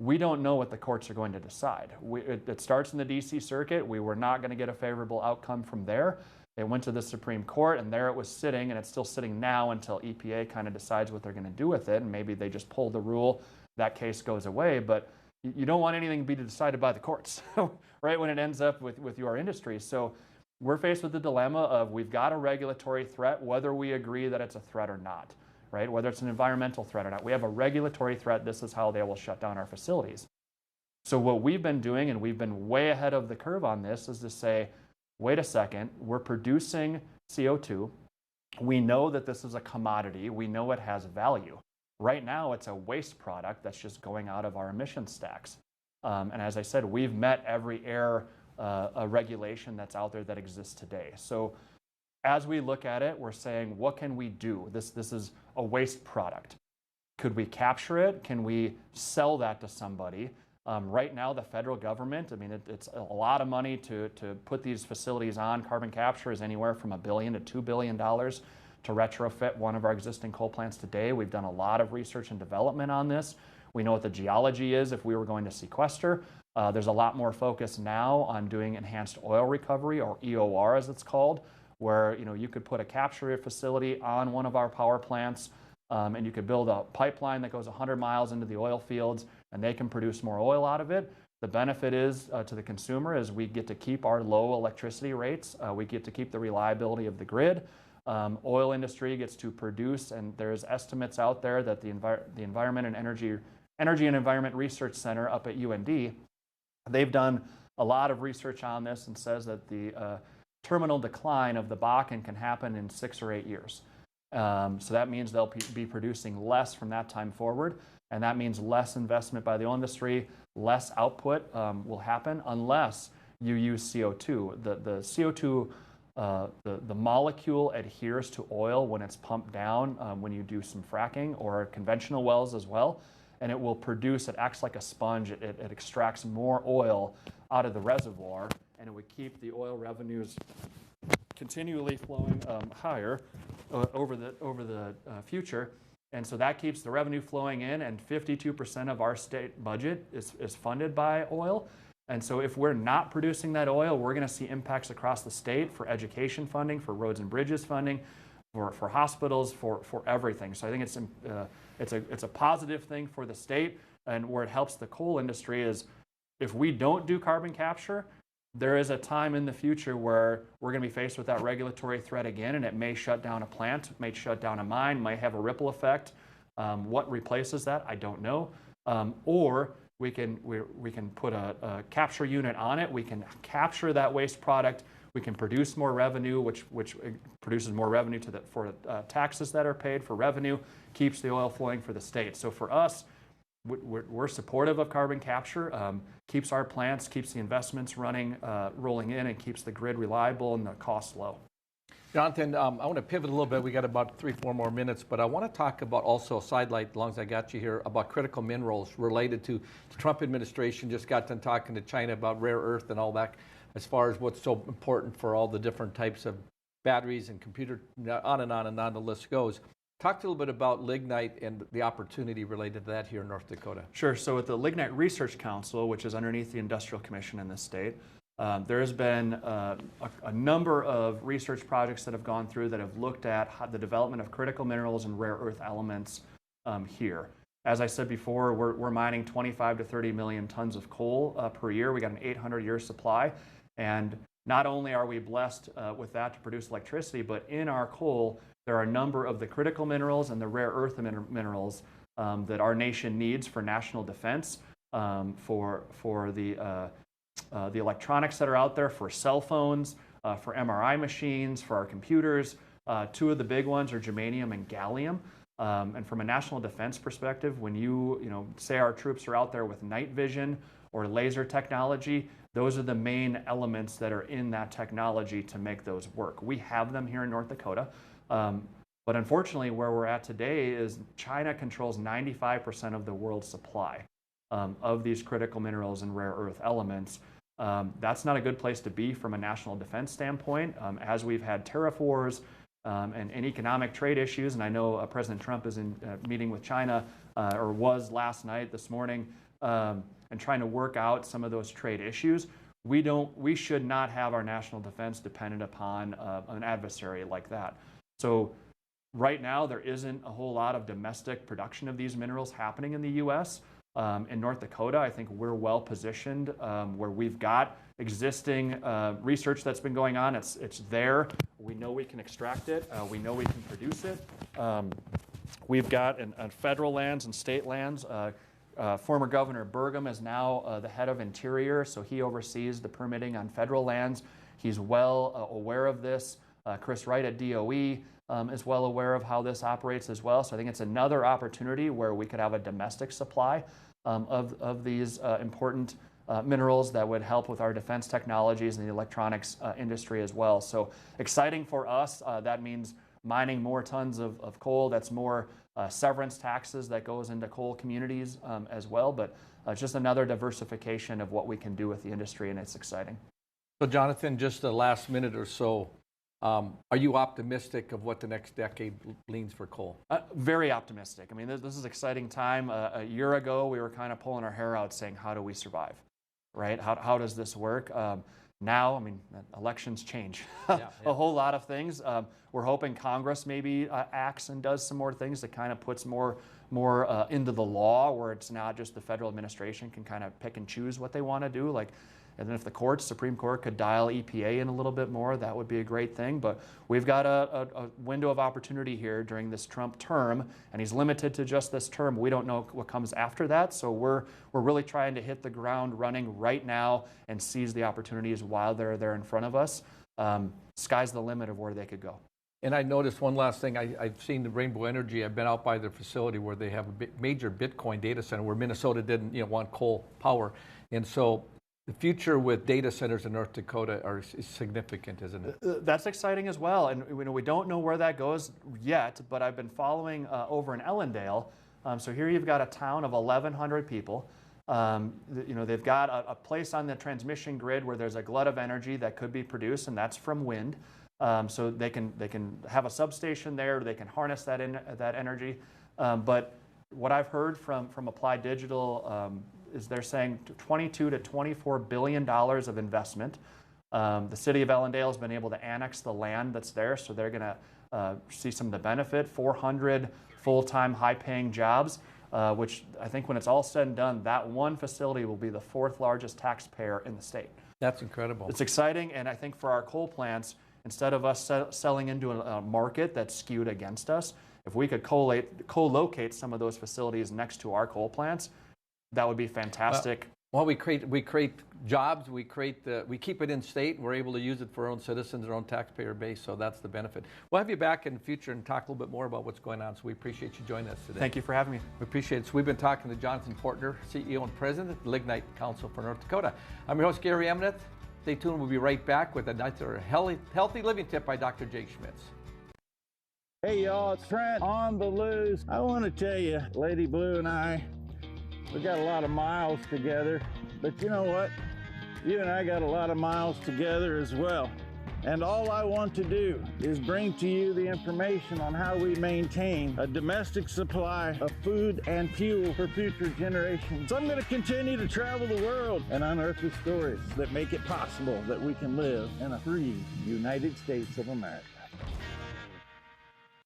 We don't know what the courts are going to decide. It starts in the D.C. Circuit. We were not going to get a favorable outcome from there. It went to the Supreme Court, and there it was sitting, and it's still sitting now until EPA kind of decides what they're going to do with it, and maybe they just pull the rule, that case goes away. But you don't want anything to be decided by the courts, right, when it ends up with your industry. So we're faced with the dilemma of we've got a regulatory threat, whether we agree that it's a threat or not, right? Whether it's an environmental threat or not. We have a regulatory threat. This is how they will shut down our facilities. So what we've been doing, and we've been way ahead of the curve on this, is to say, wait a second, we're producing CO2. We know that this is a commodity. We know it has value. Right now, it's a waste product that's just going out of our emission stacks. And as I said, we've met every air regulation that's out there that exists today. So as we look at it, we're saying, what can we do? This is a waste product. Could we capture it? Can we sell that to somebody? Right now, the federal government, it's a lot of money to put these facilities on. Carbon capture is anywhere from $1 billion to $2 billion to retrofit one of our existing coal plants today. We've done a lot of research and development on this. We know what the geology is if we were going to sequester. There's a lot more focus now on doing enhanced oil recovery, or EOR as it's called, where you could put a capture facility on one of our power plants, and you could build a pipeline that goes 100 miles into the oil fields, and they can produce more oil out of it. The benefit is to the consumer is we get to keep our low electricity rates. We get to keep the reliability of the grid. Oil industry gets to produce, and there's estimates out there that the Environment and Energy and Environment Research Center up at UND, they've done a lot of research on this and says that the terminal decline of the Bakken can happen in 6 or 8 years. So that means they'll be producing less from that time forward, and that means less investment by the oil industry, less output will happen unless you use CO2. The CO2, the molecule adheres to oil when it's pumped down when you do some fracking or conventional wells as well, and it will produce, it acts like a sponge, it extracts more oil out of the reservoir, and it would keep the oil revenues continually flowing higher over the future. And so that keeps the revenue flowing in, and 52% of our state budget is funded by oil. And so if we're not producing that oil, we're going to see impacts across the state for education funding, for roads and bridges funding, for hospitals, for everything. So I think it's a positive thing for the state, and where it helps the coal industry is if we don't do carbon capture, there is a time in the future where we're going to be faced with that regulatory threat again, and it may shut down a plant, it may shut down a mine, might have a ripple effect. What replaces that, I don't know. Or we can put a capture unit on it. We can capture that waste product. We can produce more revenue, which produces more revenue for taxes that are paid, for revenue, keeps the oil flowing for the state. So for us, we're supportive of carbon capture, keeps our plants, keeps the investments running, rolling in, and keeps the grid reliable and the costs low. Jonathan, I want to pivot a little bit. We got about 3-4 more minutes, but I want to talk about also a sidelight, as long as I got you here, about critical minerals related to the Trump administration. Just got done talking to China about rare earth and all that, as far as what's so important for all the different types of batteries and computer, on and on and on the list goes. Talk a little bit about Lignite and the opportunity related to that here in North Dakota. Sure. So with the Lignite Research Council, which is underneath the Industrial Commission in this state, there has been a number of research projects that have gone through that have looked at the development of critical minerals and rare earth elements here. As I said before, we're mining 25 to 30 million tons of coal per year. We got an 800-year supply, and not only are we blessed with that to produce electricity, but in our coal, there are a number of the critical minerals and the rare earth minerals that our nation needs for national defense, for the electronics that are out there, for cell phones, for MRI machines, for our computers. Two of the big ones are germanium and gallium. And from a national defense perspective, when you say our troops are out there with night vision or laser technology, those are the main elements that are in that technology to make those work. We have them here in North Dakota. But unfortunately, where we're at today is China controls 95% of the world's supply of these critical minerals and rare earth elements. That's not a good place to be from a national defense standpoint. As we've had tariff wars and economic trade issues, and I know President Trump is in meeting with China, or was last night, this morning, and trying to work out some of those trade issues. We should not have our national defense dependent upon an adversary like that. So right now, there isn't a whole lot of domestic production of these minerals happening in the U.S. In North Dakota, I think we're well positioned where we've got existing research that's been going on. It's there. We know we can extract it. We know we can produce it. We've got on federal lands and state lands. Former Governor Burgum is now the head of Interior, so he oversees the permitting on federal lands. He's well aware of this. Chris Wright at DOE is well aware of how this operates as well. So I think it's another opportunity where we could have a domestic supply of these important minerals that would help with our defense technologies and the electronics industry as well. So exciting for us. That means mining more tons of coal. That's more severance taxes that goes into coal communities as well. But just another diversification of what we can do with the industry, and it's exciting. So Jonathan, just the last minute or so, are you optimistic of what the next decade leans for coal? Very optimistic. I mean, this is an exciting time. A year ago, we were kind of pulling our hair out saying, how do we survive, right? How does this work? Now, I mean, elections change a whole lot of things. We're hoping Congress maybe acts and does some more things that kind of puts more into the law, where it's not just the federal administration can kind of pick and choose what they want to do. Like, and then if the Supreme Court could dial EPA in a little bit more, that would be a great thing. But we've got a window of opportunity here during this Trump term, and he's limited to just this term. We don't know what comes after that, so we're really trying to hit the ground running right now and seize the opportunities while they're there in front of us. Sky's the limit of where they could go. And I noticed one last thing. I've seen the Rainbow Energy. I've been out by their facility where they have a major Bitcoin data center where Minnesota didn't want coal power. And so the future with data centers in North Dakota is significant, isn't it? That's exciting as well. And we don't know where that goes yet, but I've been following over in Ellendale. So here you've got a town of 1,100 people. They've got a place on the transmission grid where there's a glut of energy that could be produced, and that's from wind. So they can have a substation there. They can harness that energy. But what I've heard from Applied Digital is they're saying $22 to $24 billion of investment. The city of Ellendale has been able to annex the land that's there, so they're going to see some of the benefit. 400 full-time, high-paying jobs, which I think when it's all said and done, that one facility will be the 4th largest taxpayer in the state. That's incredible. It's exciting, and I think for our coal plants, instead of us selling into a market that's skewed against us, if we could co-locate some of those facilities next to our coal plants, that would be fantastic. Well, we create jobs. We keep it in state, and we're able to use it for our own citizens, our own taxpayer base. So that's the benefit. We'll have you back in the future and talk a little bit more about what's going on. So we appreciate you joining us today. Thank you for having me. We appreciate it. So we've been talking to Jonathan Fortner, CEO and President of the Lignite Council for North Dakota. I'm your host, Gary Emineth. Stay tuned. We'll be right back with another healthy living tip by Dr. Jake Schmitz. Hey y'all, it's Trent on the loose. I want to tell you, Lady Blue and I, we got a lot of miles together, but you know what? You and I got a lot of miles together as well. And all I want to do is bring to you the information on how we maintain a domestic supply of food and fuel for future generations. So I'm going to continue to travel the world and unearth the stories that make it possible that we can live in a free United States of America.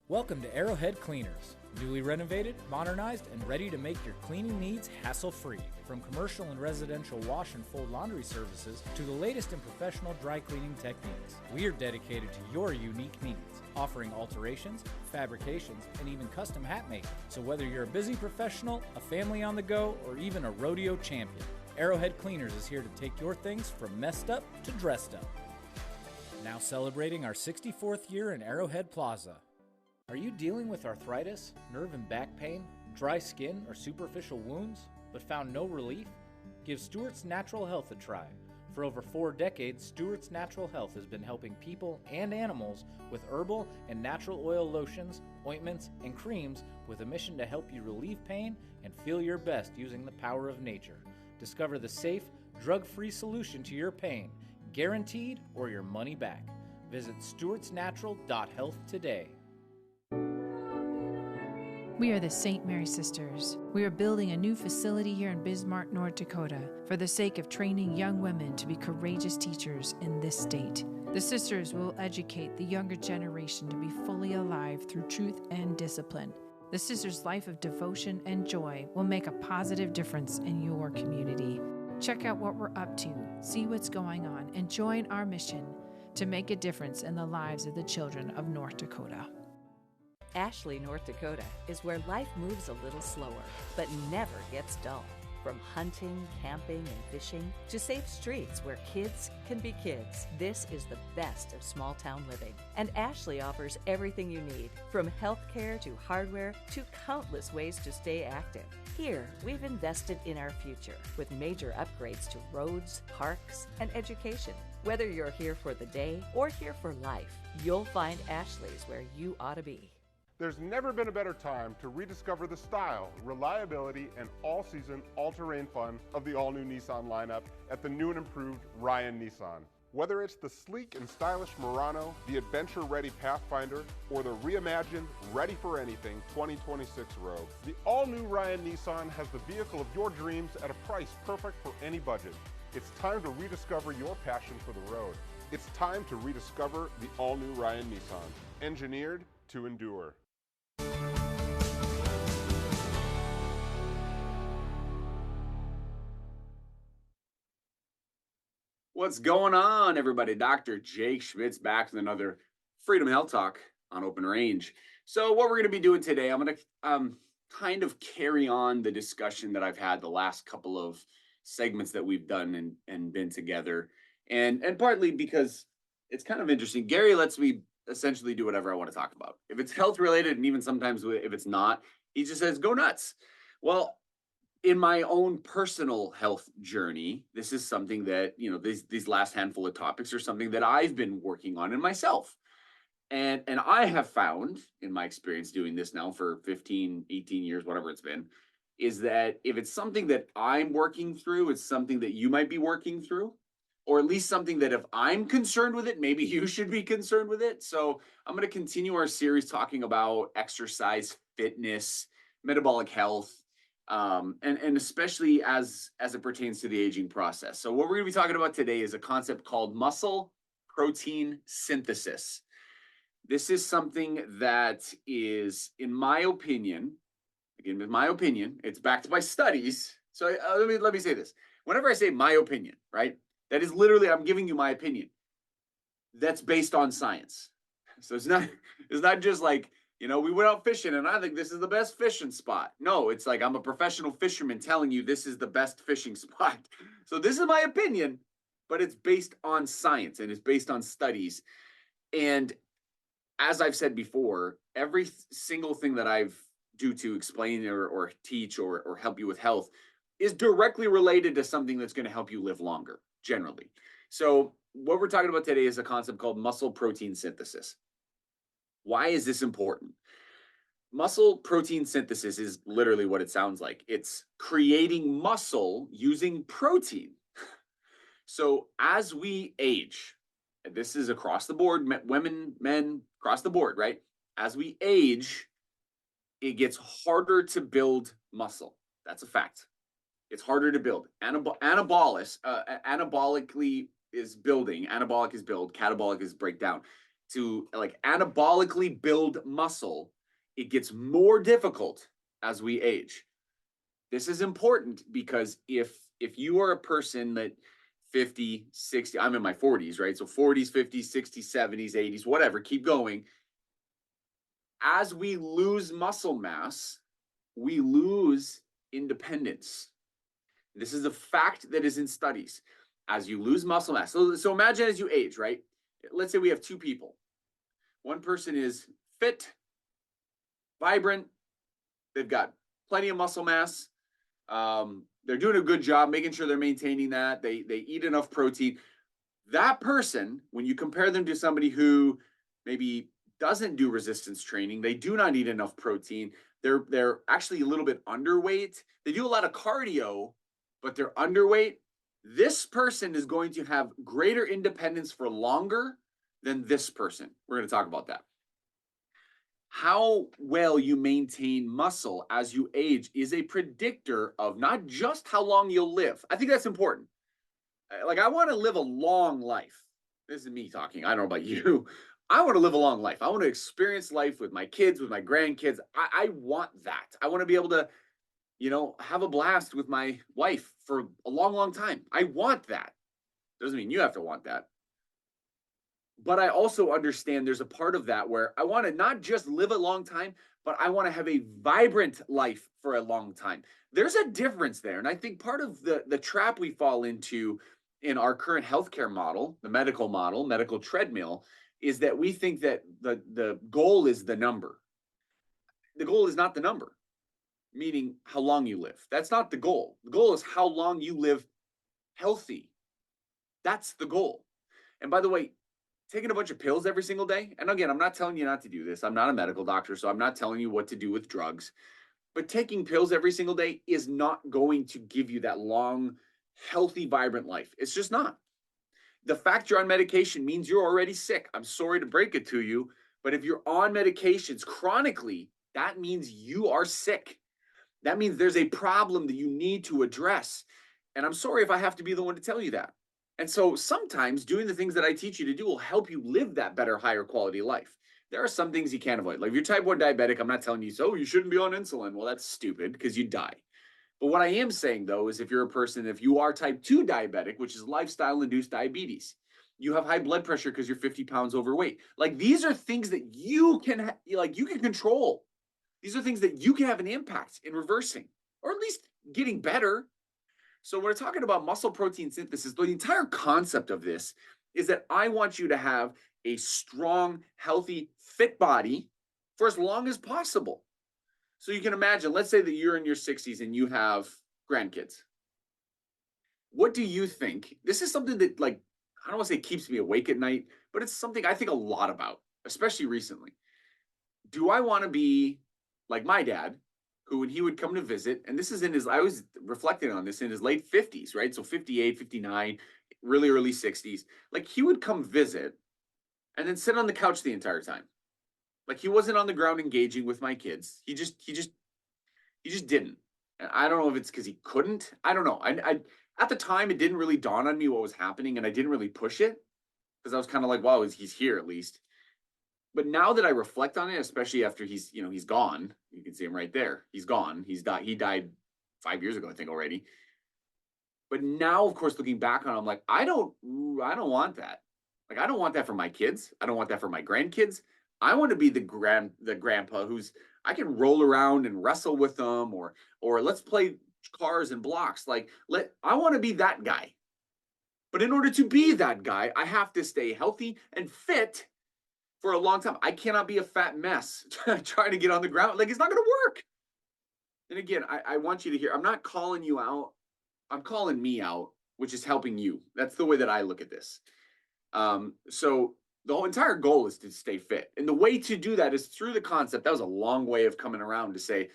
Welcome to Arrowhead Cleaners. Newly renovated, modernized, and ready to make your cleaning needs hassle-free. From commercial and residential wash and fold laundry services to the latest in professional dry cleaning techniques, we are dedicated to your unique needs, offering alterations, fabrications, and even custom hat making. So whether you're a busy professional, a family on the go, or even a rodeo champion, Arrowhead Cleaners is here to take your things from messed up to dressed up. Now celebrating our 64th year in Arrowhead Plaza. Are you dealing with arthritis, nerve and back pain, dry skin, or superficial wounds, but found no relief? Give Stewart's Natural Health a try. For over 4 decades, Stewart's Natural Health has been helping people and animals with herbal and natural oil lotions, ointments, and creams with a mission to help you relieve pain and feel your best using the power of nature. Discover the safe, drug-free solution to your pain, guaranteed or your money back. Visit stewartsnatural.health today. We are the St. Mary Sisters. We are building a new facility here in Bismarck, North Dakota, for the sake of training young women to be courageous teachers in this state. The sisters will educate the younger generation to be fully alive through truth and discipline. The sisters' life of devotion and joy will make a positive difference in your community. Check out what we're up to, see what's going on, and join our mission to make a difference in the lives of the children of North Dakota. Ashley, North Dakota is where life moves a little slower, but never gets dull. From hunting, camping, and fishing to safe streets where kids can be kids, this is the best of small town living. And Ashley offers everything you need, from healthcare to hardware to countless ways to stay active. Here, we've invested in our future with major upgrades to roads, parks, and education. Whether you're here for the day or here for life, you'll find Ashley's where you ought to be. There's never been a better time to rediscover the style, reliability, and all-season, all-terrain fun of the all-new Nissan lineup at the new and improved Ryan Nissan. Whether it's the sleek and stylish Murano, the adventure-ready Pathfinder, or the reimagined, ready-for-anything 2026 Rogue, the all-new Ryan Nissan has the vehicle of your dreams at a price perfect for any budget. It's time to rediscover your passion for the road. It's time to rediscover the all-new Ryan Nissan, engineered to endure. What's going on, everybody? Dr. Jake Schmidt's back with another Freedom Health Talk on Open Range. So what we're going to be doing today, I'm going to kind of carry on the discussion that I've had the last couple of segments that we've done and been together. And partly because it's kind of interesting. Gary lets me essentially do whatever I want to talk about. If it's health related, and even sometimes if it's not, he just says, go nuts. Well, in my own personal health journey, this is something that, you know, these last handful of topics are something that I've been working on in myself. And I have found in my experience doing this now for 15, 18 years, whatever it's been, is that if it's something that I'm working through, it's something that you might be working through, or at least something that if I'm concerned with it, maybe you should be concerned with it. So I'm going to continue our series talking about exercise, fitness, metabolic health, and especially as it pertains to the aging process. So what we're going to be talking about today is a concept called muscle protein synthesis. This is something that is, in my opinion, again, with my opinion, it's backed by studies. So let me say this. Whenever I say my opinion, right, that is literally, I'm giving you my opinion. That's based on science. So it's not just like, you know, we went out fishing and I think this is the best fishing spot. No, it's like I'm a professional fisherman telling you this is the best fishing spot. So this is my opinion, but it's based on science and it's based on studies. And as I've said before, every single thing that I've do to explain or teach or help you with health is directly related to something that's going to help you live longer, generally. So what we're talking about today is a concept called muscle protein synthesis. Why is this important? Muscle protein synthesis is literally what it sounds like. It's creating muscle using protein. So as we age, and this is across the board, women, men, across the board, right? As we age, it gets harder to build muscle. That's a fact. It's harder to build. Anabolically is building. Anabolic is build. Catabolic is break down. To like anabolically build muscle, it gets more difficult as we age. This is important because if you are a person that 50, 60, I'm in my 40s, right? So 40s, 50s, 60s, 70s, 80s, whatever, keep going. As we lose muscle mass, we lose independence. This is a fact that is in studies. As you lose muscle mass, so imagine as you age, right? Let's say we have two people. One person is fit, vibrant, they've got plenty of muscle mass. They're doing a good job making sure they're maintaining that. They eat enough protein. That person, when you compare them to somebody who maybe doesn't do resistance training, they do not eat enough protein, they're actually a little bit underweight, they do a lot of cardio, but they're underweight, this person is going to have greater independence for longer than this person. We're going to talk about that. How well you maintain muscle as you age is a predictor of not just how long you'll live. I think that's important. Like, I want to live a long life. This is me talking. I don't know about you. I want to live a long life. I want to experience life with my kids, with my grandkids. I want that. I want to be able to, you know, have a blast with my wife for a long, long time. I want that. Doesn't mean you have to want that. But I also understand there's a part of that where I want to not just live a long time, but I want to have a vibrant life for a long time. There's a difference there. And I think part of the trap we fall into in our current healthcare model, the medical treadmill, is that we think that the goal is the number. The goal is not the number, meaning how long you live. That's not the goal. The goal is how long you live healthy. That's the goal. And by the way, taking a bunch of pills every single day, and again, I'm not telling you not to do this. I'm not a medical doctor, so I'm not telling you what to do with drugs. But taking pills every single day is not going to give you that long, healthy, vibrant life. It's just not. The fact you're on medication means you're already sick. I'm sorry to break it to you, but if you're on medications chronically, that means you are sick. That means there's a problem that you need to address. And I'm sorry if I have to be the one to tell you that. And so sometimes doing the things that I teach you to do will help you live that better, higher quality life. There are some things you can't avoid. Like if you're type 1 diabetic, I'm not telling you, so you shouldn't be on insulin. Well, that's stupid because you die. But what I am saying, though, is if you're a person, if you are type 2 diabetic, which is lifestyle-induced diabetes, you have high blood pressure because you're 50 pounds overweight. Like these are things that you can, you can control. These are things that you can have an impact in reversing, or at least getting better. So when we're talking about muscle protein synthesis, the entire concept of this is that I want you to have a strong, healthy, fit body for as long as possible. So you can imagine, let's say that you're in your 60s and you have grandkids. What do you think? This is something that, like, I don't want to say keeps me awake at night, but it's something I think a lot about, especially recently. Do I want to be like my dad, who when he would come to visit, and this is in his, I was reflecting on this, in his late 50s, right? So 58, 59, really early 60s. Like he would come visit and then sit on the couch the entire time. Like he wasn't on the ground engaging with my kids. He just didn't. And I don't know if it's because he couldn't. I don't know. I at the time it didn't really dawn on me what was happening, and I didn't really push it because I was kind of like, wow, he's here at least. But now that I reflect on it, especially after he's gone, you can see him right there. He's gone. He died 5 years ago, I think, already. But now, of course, looking back on it, I'm like, I don't want that. Like, I don't want that for my kids. I don't want that for my grandkids. I want to be the grandpa who's, I can roll around and wrestle with them, or let's play cars and blocks. Like, I want to be that guy. But in order to be that guy, I have to stay healthy and fit for a long time. I cannot be a fat mess trying to get on the ground. Like, it's not going to work. And again, I want you to hear, I'm not calling you out. I'm calling me out, which is helping you. That's the way that I look at this. So the whole entire goal is to stay fit. And the way to do that is through the concept. That was a long way of coming around to say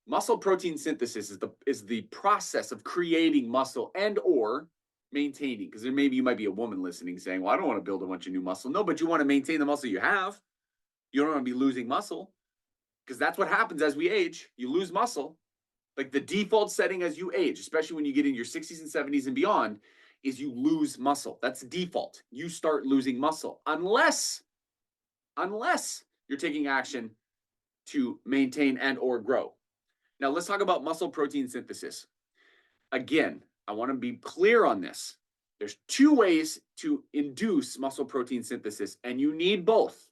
muscle protein synthesis is the process of creating muscle and or maintaining. Because then maybe you might be a woman listening saying, well, I don't want to build a bunch of new muscle. No, but you want to maintain the muscle you have. You don't want to be losing muscle, because that's what happens as we age. You lose muscle. Like the default setting as you age, especially when you get in your 60s and 70s and beyond, is you lose muscle. That's default. You start losing muscle unless you're taking action to maintain and or grow. Now let's talk about muscle protein synthesis. Again, I want to be clear on this. There's two ways to induce muscle protein synthesis, and you need both.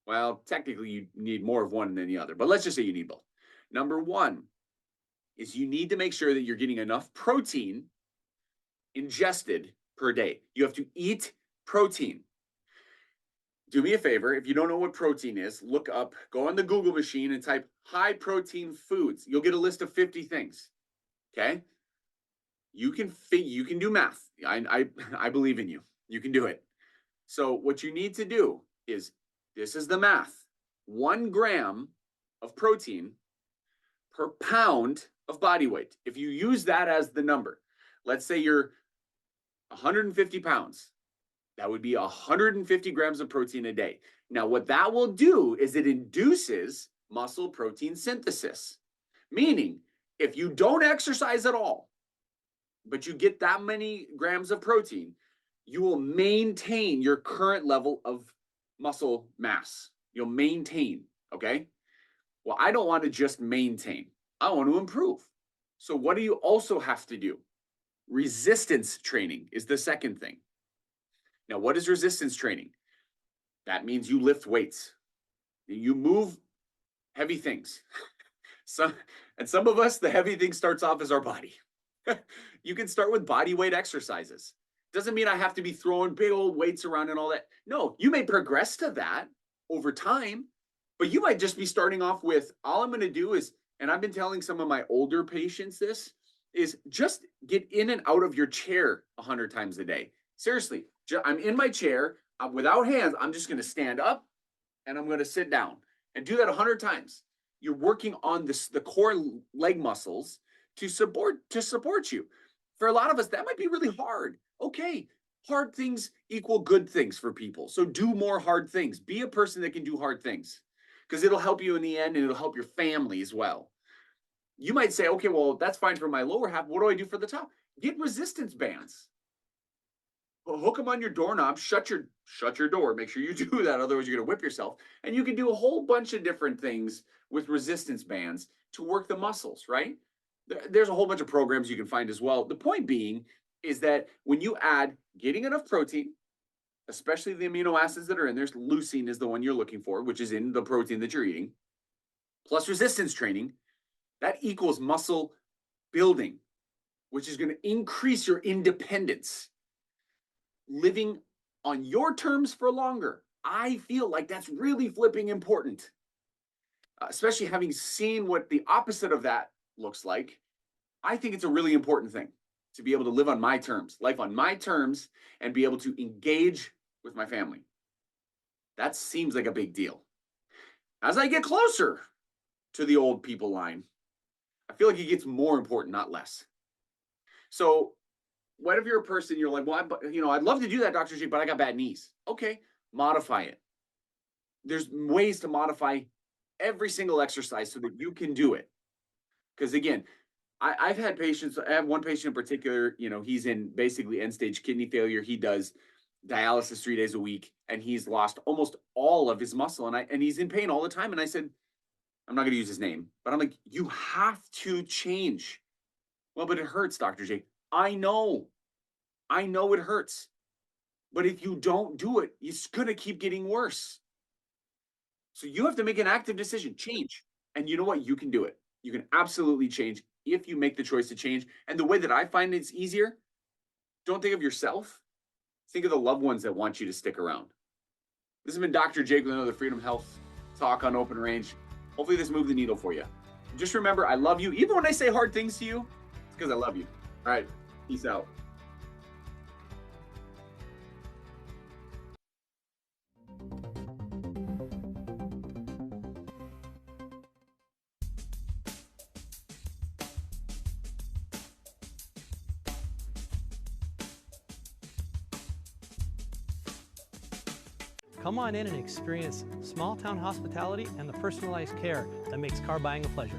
Well, technically you need more of one than the other, but let's just say you need both. Number one is you need to make sure that you're getting enough protein ingested per day. You have to eat protein. Do me a favor, if you don't know what protein is, look up, go on the Google machine and type high protein foods. You'll get a list of 50 things. Okay? You can do math. I believe in you. You can do it. So what you need to do is, this is the math. 1 gram of protein per pound of body weight. If you use that as the number, let's say you're 150 pounds, that would be 150 grams of protein a day. Now, what that will do is it induces muscle protein synthesis, meaning if you don't exercise at all, but you get that many grams of protein, you will maintain your current level of muscle mass. You'll maintain, okay? Well, I don't want to just maintain. I want to improve. So what do you also have to do? Resistance training is the second thing. Now, what is resistance training? That means you lift weights. You move heavy things. Some of us, the heavy thing starts off as our body. You can start with body weight exercises. Doesn't mean I have to be throwing big old weights around and all that. No, you may progress to that over time, but you might just be starting off with, all I'm going to do is, and I've been telling some of my older patients this, is just get in and out of your chair 100 times a day. Seriously, I'm in my chair, I'm without hands, I'm just going to stand up and I'm going to sit down and do that 100 times. You're working on the core leg muscles to support you. For a lot of us, that might be really hard. Okay, hard things equal good things for people. So do more hard things. Be a person that can do hard things, because it'll help you in the end and it'll help your family as well. You might say, okay, well, that's fine for my lower half. What do I do for the top? Get resistance bands. Hook them on your doorknob, shut your door. Make sure you do that, otherwise you're gonna whip yourself. And you can do a whole bunch of different things with resistance bands to work the muscles, right? There's a whole bunch of programs you can find as well. The point being is that when you add getting enough protein, especially the amino acids that are in there, leucine is the one you're looking for, which is in the protein that you're eating, plus resistance training, that equals muscle building, which is going to increase your independence. Living on your terms for longer. I feel like that's really flipping important, especially having seen what the opposite of that looks like. I think it's a really important thing to be able to live on my terms, life on my terms, and be able to engage with my family. That seems like a big deal. As I get closer to the old people line, I feel like it gets more important, not less. So what if you're a person, you're like, well, I'd love to do that, Dr. J, but I got bad knees. Okay, modify it. There's ways to modify every single exercise so that you can do it. Because again, I've had patients, I have one patient in particular, he's in basically end-stage kidney failure. He does dialysis 3 days a week, and he's lost almost all of his muscle, and he's in pain all the time. And I said, I'm not going to use his name, but I'm like, you have to change. Well, but it hurts, Dr. J. I know it hurts, but if you don't do it, it's going to keep getting worse. So you have to make an active decision, change. And you know what? You can do it. You can absolutely change if you make the choice to change. And the way that I find it's easier, don't think of yourself. Think of the loved ones that want you to stick around. This has been Dr. Jake with another Freedom Health Talk on Open Range. Hopefully this moved the needle for you. Just remember, I love you. Even when I say hard things to you, it's because I love you. All right, peace out. Come on in and experience small town hospitality and the personalized care that makes car buying a pleasure.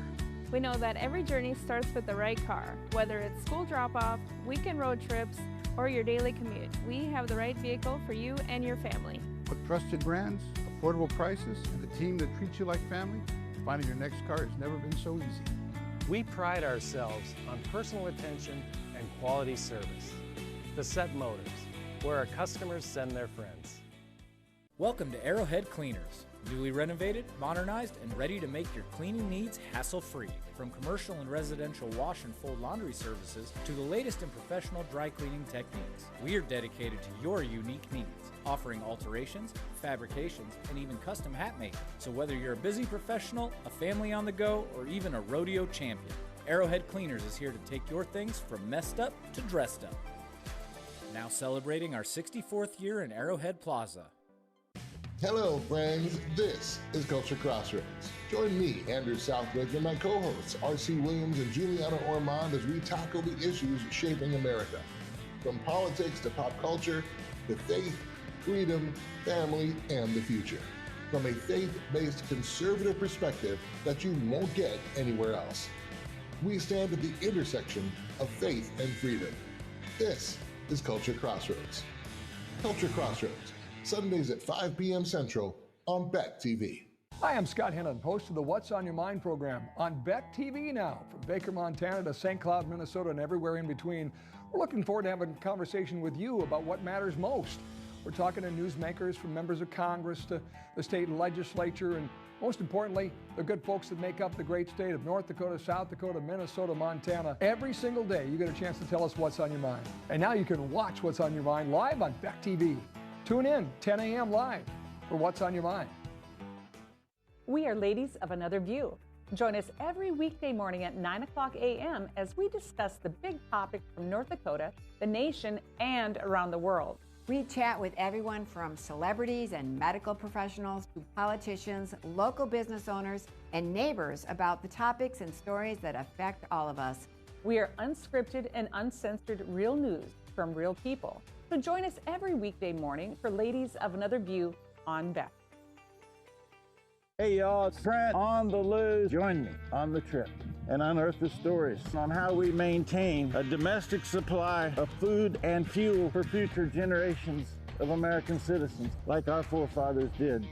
We know that every journey starts with the right car. Whether it's school drop-off, weekend road trips, or your daily commute, we have the right vehicle for you and your family. With trusted brands, affordable prices, and a team that treats you like family, finding your next car has never been so easy. We pride ourselves on personal attention and quality service. The Set Motors, where our customers send their friends. Welcome to Arrowhead Cleaners. Newly renovated, modernized, and ready to make your cleaning needs hassle-free. From commercial and residential wash and fold laundry services to the latest in professional dry cleaning techniques, we are dedicated to your unique needs, offering alterations, fabrications, and even custom hat making. So whether you're a busy professional, a family on the go, or even a rodeo champion, Arrowhead Cleaners is here to take your things from messed up to dressed up. Now celebrating our 64th year in Arrowhead Plaza. Hello, friends. This is Culture Crossroads. Join me, Andrew Southbridge, and my co-hosts, R.C. Williams and Juliana Ormond, as we tackle the issues shaping America. From politics to pop culture, to faith, freedom, family, and the future. From a faith-based conservative perspective that you won't get anywhere else. We stand at the intersection of faith and freedom. This is Culture Crossroads. Culture Crossroads. Sundays at 5 p.m. Central on Beck TV. Hi, I'm Scott Hennon, host of the What's on Your Mind program on Beck TV now. From Baker, Montana to St. Cloud, Minnesota, and everywhere in between, we're looking forward to having a conversation with you about what matters most. We're talking to newsmakers from members of Congress to the state legislature, and most importantly, the good folks that make up the great state of North Dakota, South Dakota, Minnesota, Montana. Every single day, you get a chance to tell us what's on your mind. And now you can watch What's on Your Mind live on Beck TV. Tune in 10 a.m. live for What's on Your Mind. We are ladies of another view. Join us every weekday morning at 9 o'clock a.m. as we discuss the big topics from North Dakota, the nation, and around the world. We chat with everyone from celebrities and medical professionals to politicians, local business owners, and neighbors about the topics and stories that affect all of us. We are unscripted and uncensored real news from real people. So join us every weekday morning for Ladies of Another View on Beck. Hey y'all, it's Trent on the loose. Join me on the trip. and unearth the stories on how we maintain a domestic supply of food and fuel for future generations of American citizens like our forefathers did.